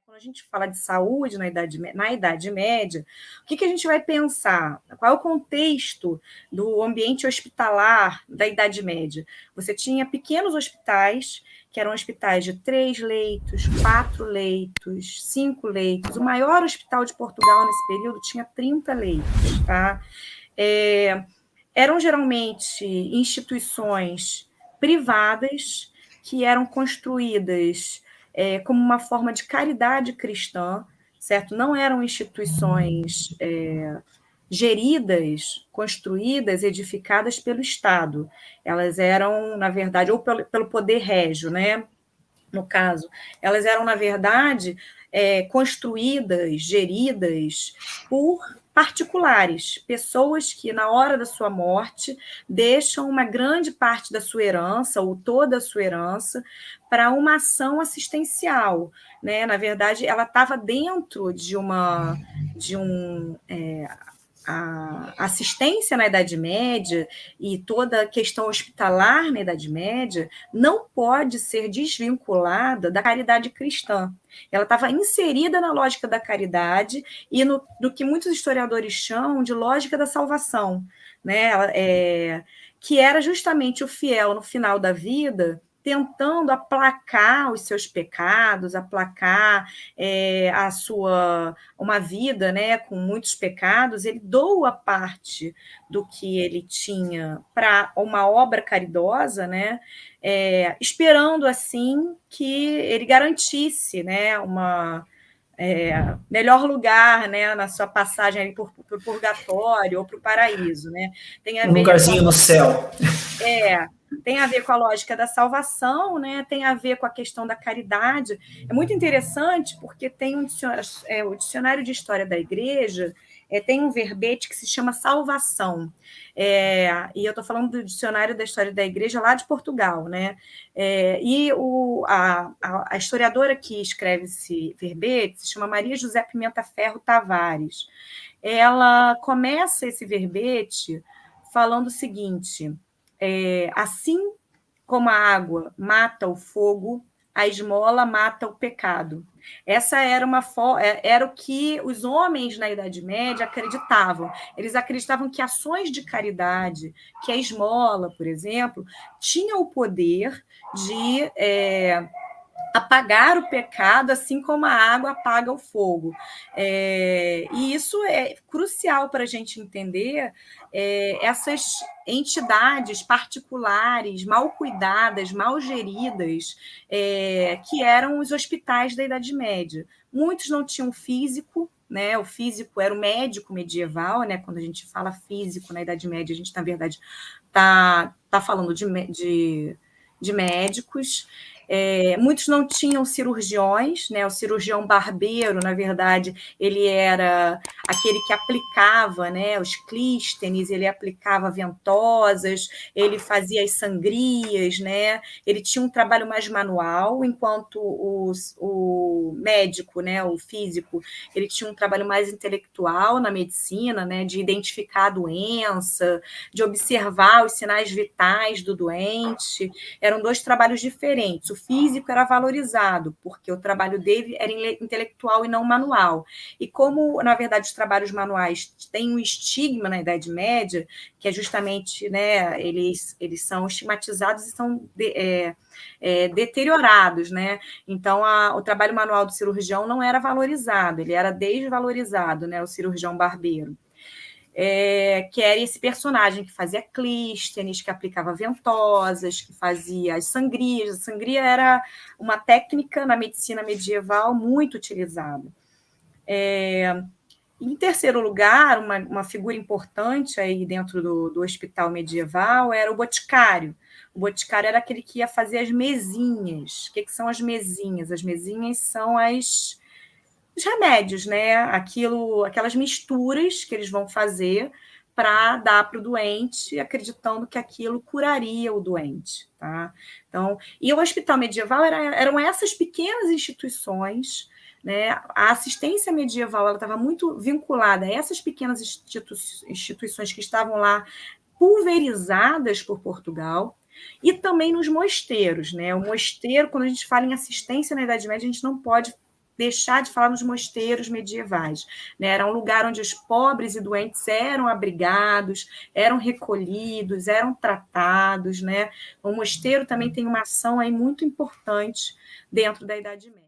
Quando a gente fala de saúde na Idade Média, o que a gente vai pensar? Qual é o contexto do ambiente hospitalar da Idade Média? Você tinha pequenos hospitais, que eram hospitais de 3 leitos, 4 leitos, 5 leitos. O maior hospital de Portugal nesse período tinha 30 leitos, tá? Eram geralmente instituições privadas que eram construídas como uma forma de caridade cristã, certo? Não eram instituições geridas, construídas, edificadas pelo Estado. Elas eram, na verdade, ou pelo poder régio, né? No caso, elas eram, na verdade, construídas, geridas por particulares, pessoas que, na hora da sua morte, deixam uma grande parte da sua herança, ou toda a sua herança, para uma ação assistencial. Né? Na verdade, ela estava dentro a assistência na Idade Média e toda a questão hospitalar na Idade Média não pode ser desvinculada da caridade cristã. Ela estava inserida na lógica da caridade e no que muitos historiadores chamam de lógica da salvação, né? Que era justamente o fiel no final da vida tentando aplacar os seus pecados, aplacar uma vida, né, com muitos pecados. Ele doa parte do que ele tinha para uma obra caridosa, né, esperando assim que ele garantisse, né, melhor lugar, né, na sua passagem ali por o purgatório ou para o paraíso, né? Tem a ver lugarzinho no céu. Tem a ver com a lógica da salvação, né? Tem a ver com a questão da caridade. É muito interessante porque tem o dicionário de História da Igreja tem um verbete que se chama salvação. E eu estou falando do dicionário da História da Igreja lá de Portugal, né? E a historiadora que escreve esse verbete se chama Maria José Pimenta Ferro Tavares. Ela começa esse verbete falando o seguinte: assim como a água mata o fogo, a esmola mata o pecado. Essa era o que os homens na Idade Média acreditavam. Eles acreditavam que ações de caridade, que a esmola, por exemplo, tinha o poder de apagar o pecado, assim como a água apaga o fogo. E isso é crucial para a gente entender essas entidades particulares, mal cuidadas, mal geridas, que eram os hospitais da Idade Média. Muitos não tinham físico, né? O físico era o médico medieval, né? Quando a gente fala físico na Idade Média, a gente, na verdade, está falando de médicos. Muitos não tinham cirurgiões, né? O cirurgião barbeiro, na verdade, ele era aquele que aplicava, né, os clístenes, ele aplicava ventosas, ele fazia as sangrias, né? Ele tinha um trabalho mais manual, enquanto o médico, né, o físico, ele tinha um trabalho mais intelectual na medicina, né, de identificar a doença, de observar os sinais vitais do doente. Eram dois trabalhos diferentes. O físico era valorizado, porque o trabalho dele era intelectual e não manual. E como, na verdade, os trabalhos manuais têm um estigma na Idade Média, que é justamente, né, eles são estigmatizados e são deteriorados, né? Então, o trabalho manual do cirurgião não era valorizado, ele era desvalorizado, né, o cirurgião barbeiro. Que era esse personagem que fazia clístenes, que aplicava ventosas, que fazia as sangrias. A sangria era uma técnica na medicina medieval muito utilizada. Em terceiro lugar, uma figura importante aí dentro do hospital medieval era o boticário. O boticário era aquele que ia fazer as mesinhas. O que são as mesinhas? As mesinhas são os remédios, né? Aquelas misturas que eles vão fazer para dar para o doente, acreditando que aquilo curaria o doente. Tá? Então, e o hospital medieval eram essas pequenas instituições, né? A assistência medieval estava muito vinculada a essas pequenas instituições que estavam lá pulverizadas por Portugal, e também nos mosteiros. Né? O mosteiro, quando a gente fala em assistência na Idade Média, a gente não pode deixar de falar nos mosteiros medievais, né? Era um lugar onde os pobres e doentes eram abrigados, eram recolhidos, eram tratados, né? O mosteiro também tem uma ação aí muito importante dentro da Idade Média.